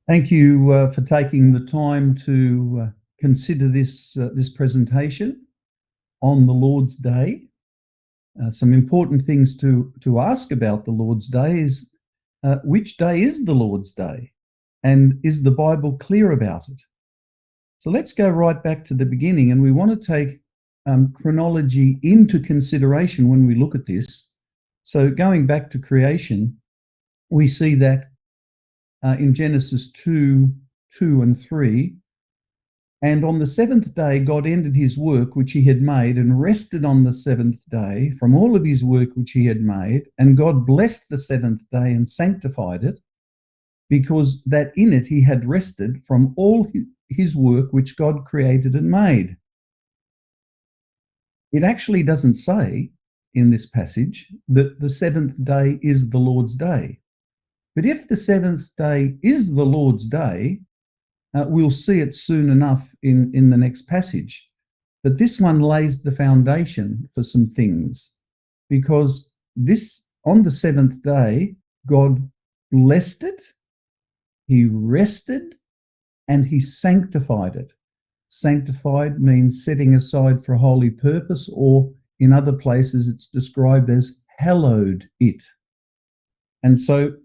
Thank you for taking the time to consider this presentation on the Lord's Day. Some important things to ask about the Lord's Day is which day is the Lord's Day, and is the Bible clear about it? So let's go right back to the beginning, and we want to take chronology into consideration when we look at this. So going back to creation, we see that in Genesis 2 and 3, and on the seventh day God ended his work which he had made, and rested on the seventh day from all of his work which he had made. And God blessed the seventh day and sanctified it, because that in it he had rested from all his work which God created and made. It actually doesn't say in this passage that the seventh day is the Lord's day. But if the seventh day is the Lord's day, we'll see it soon enough in the next passage. But this one lays the foundation for some things, because on the seventh day, God blessed it, he rested, and he sanctified it. Sanctified means setting aside for a holy purpose, or in other places it's described as hallowed it. And so,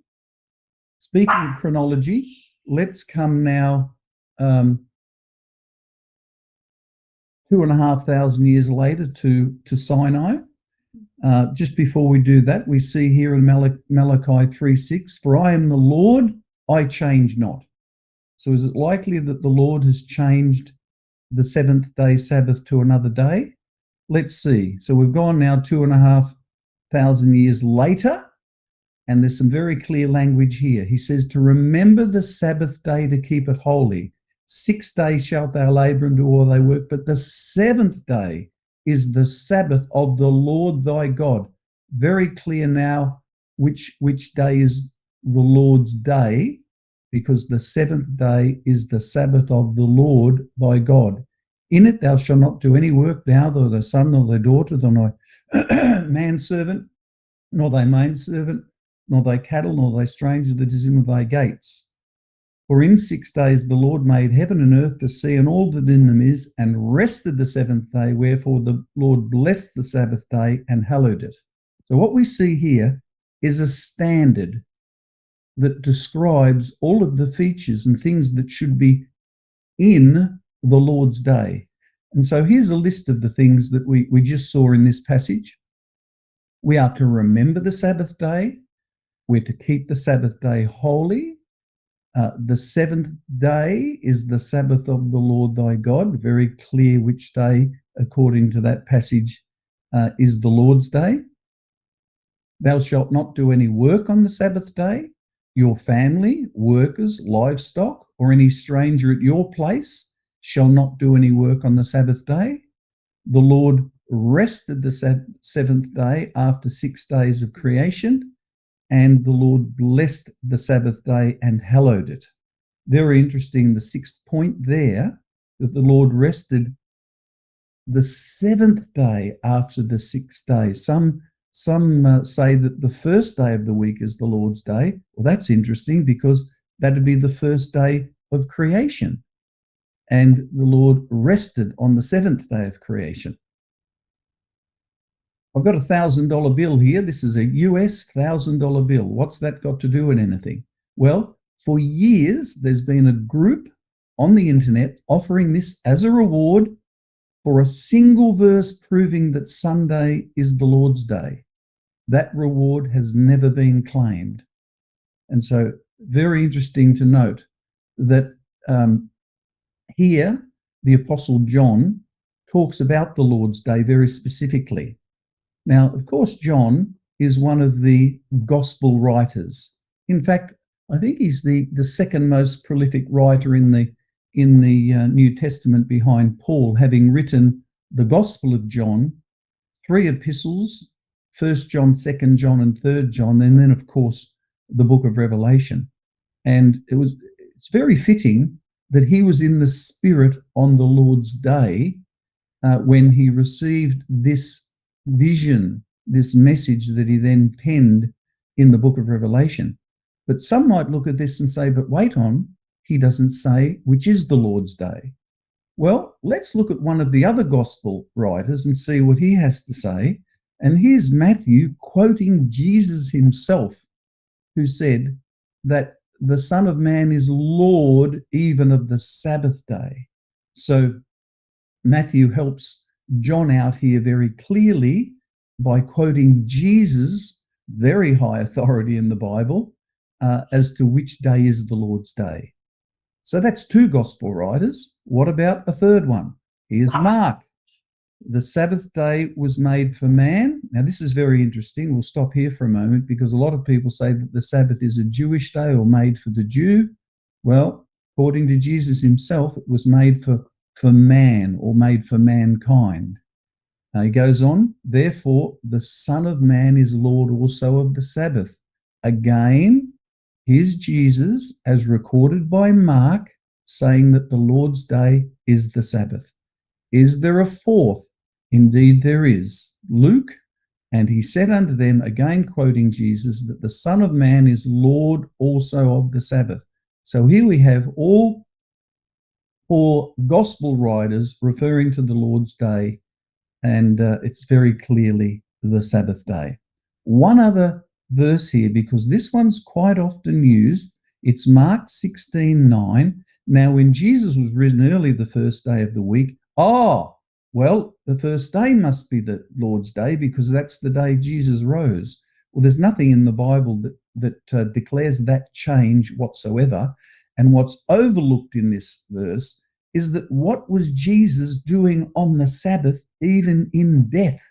speaking of chronology, let's come now 2,500 years later to Sinai. Just before we do that, we see here in Malachi 3:6, "For I am the Lord, I change not." So is it likely that the Lord has changed the seventh day Sabbath to another day? Let's see. So we've gone now 2,500 years later, and there's some very clear language here. He says, "To remember the Sabbath day to keep it holy. 6 days shalt thou labour and do all thy work, but the seventh day is the Sabbath of the Lord thy God." Very clear now which day is the Lord's day, because the seventh day is the Sabbath of the Lord thy God. "In it thou shalt not do any work, thou, nor thy son, nor thy daughter, nor thy manservant, nor thy maidservant, nor thy cattle, nor thy stranger that is in thy gates. For in 6 days the Lord made heaven and earth, the sea, and all that in them is, and rested the seventh day. Wherefore the Lord blessed the Sabbath day and hallowed it." So what we see here is a standard that describes all of the features and things that should be in the Lord's day. And so here's a list of the things that we just saw in this passage. We are to remember the Sabbath day. We're to keep the Sabbath day holy. The seventh day is the Sabbath of the Lord thy God. Very clear which day, according to that passage, is the Lord's day. "Thou shalt not do any work on the Sabbath day. Your family, workers, livestock, or any stranger at your place shall not do any work on the Sabbath day. The Lord rested the seventh day after 6 days of creation, and the Lord blessed the Sabbath day and hallowed it." Very interesting, the sixth point there, that the Lord rested the seventh day after the 6 days. Some say that the first day of the week is the Lord's day. Well, that's interesting, because that would be the first day of creation, and the Lord rested on the seventh day of creation. I've got a $1,000 bill here. This is a US $1,000 bill. What's that got to do with anything? Well, for years there's been a group on the internet offering this as a reward for a single verse proving that Sunday is the Lord's day. That reward has never been claimed. And so, very interesting to note that here the Apostle John talks about the Lord's day very specifically. Now, of course, John is one of the gospel writers. In fact, I think he's the second most prolific writer in the New Testament, behind Paul, having written the Gospel of John, 3 epistles, 1 John, 2 John, and 3 John, and then, of course, the book of Revelation. And it's very fitting that he was in the Spirit on the Lord's day when he received this vision, this message that he then penned in the book of Revelation. But some might look at this and say, but wait on, he doesn't say which is the Lord's day. Well, let's look at one of the other gospel writers and see what he has to say. And here's Matthew quoting Jesus himself, who said that the Son of Man is Lord even of the Sabbath day. So Matthew helps John out here very clearly by quoting Jesus, very high authority in the Bible, as to which day is the Lord's day. So that's two gospel writers. What about a third one? Here's Mark. The Sabbath day was made for man. Now, this is very interesting. We'll stop here for a moment because a lot of people say that the Sabbath is a Jewish day or made for the Jew. Well, according to Jesus himself, it was made for man or made for mankind. Now he goes on, therefore, the Son of Man is Lord also of the Sabbath. Again, here's Jesus, as recorded by Mark, saying that the Lord's day is the Sabbath. Is there a fourth? Indeed there is. Luke, and he said unto them, again quoting Jesus, that the Son of Man is Lord also of the Sabbath. So here we have all four gospel writers referring to the Lord's day, and it's very clearly the Sabbath day. One other verse here, because this one's quite often used. It's Mark 16:9. Now, when Jesus was risen early the first day of the week, well, the first day must be the Lord's day because that's the day Jesus rose. Well, there's nothing in the Bible that declares that change whatsoever. And what's overlooked in this verse is that what was Jesus doing on the Sabbath, even in death?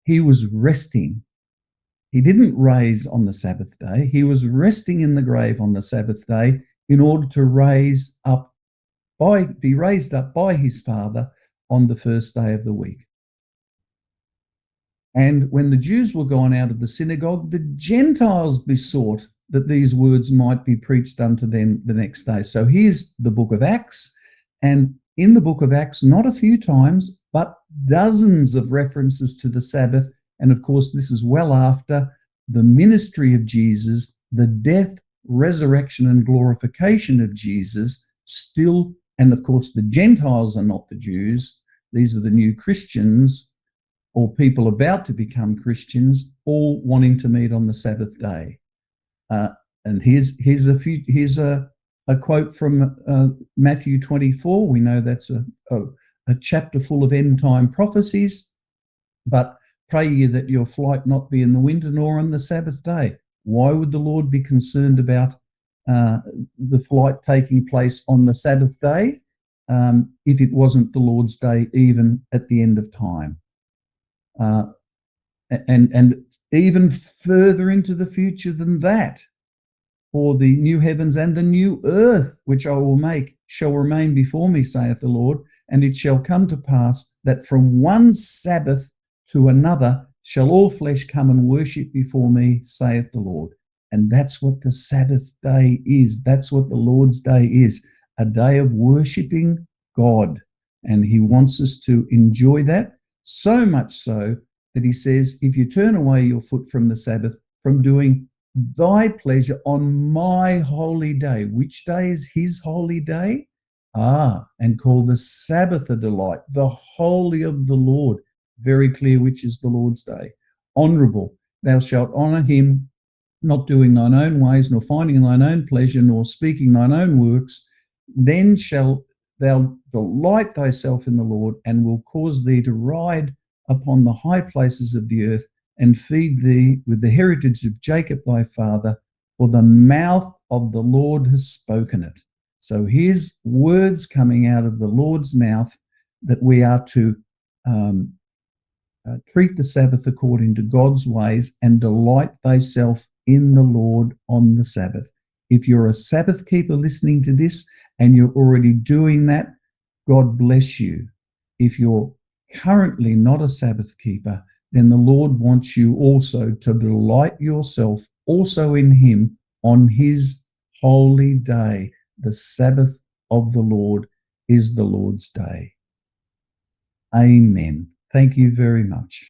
He was resting. He didn't raise on the Sabbath day. He was resting in the grave on the Sabbath day in order to be raised up by his Father on the first day of the week. And when the Jews were gone out of the synagogue, the Gentiles besought that these words might be preached unto them the next day. So here's the book of Acts. And in the book of Acts, not a few times, but dozens of references to the Sabbath. And of course, this is well after the ministry of Jesus, the death, resurrection, and glorification of Jesus still. And of course, the Gentiles are not the Jews. These are the new Christians or people about to become Christians, all wanting to meet on the Sabbath day. And here's a quote from Matthew 24. We know that's a chapter full of end time prophecies. But pray ye that your flight not be in the winter nor on the Sabbath day. Why would the Lord be concerned about the flight taking place on the Sabbath day if it wasn't the Lord's day even at the end of time? And even further into the future than that, for the new heavens and the new earth which I will make shall remain before me, saith the Lord, and it shall come to pass that from one Sabbath to another shall all flesh come and worship before me, saith the Lord. And that's what the Sabbath day is. That's what the Lord's day is, a day of worshiping God. And he wants us to enjoy that, so much so that he says, if you turn away your foot from the Sabbath, from doing thy pleasure on my holy day. Which day is his holy day? And call the Sabbath a delight, the holy of the Lord. Very clear which is the Lord's day. Honourable, thou shalt honour him, not doing thine own ways, nor finding thine own pleasure, nor speaking thine own works. Then shalt thou delight thyself in the Lord, and will cause thee to ride upon the high places of the earth, and feed thee with the heritage of Jacob thy father, for the mouth of the Lord has spoken it. So here's words coming out of the Lord's mouth that we are to treat the Sabbath according to God's ways and delight thyself in the Lord on the Sabbath. If you're a Sabbath keeper listening to this and you're already doing that, God bless you. If you're currently not a Sabbath keeper, then the Lord wants you also to delight yourself also in him on his holy day. The Sabbath of the Lord is the Lord's day. Amen. Thank you very much.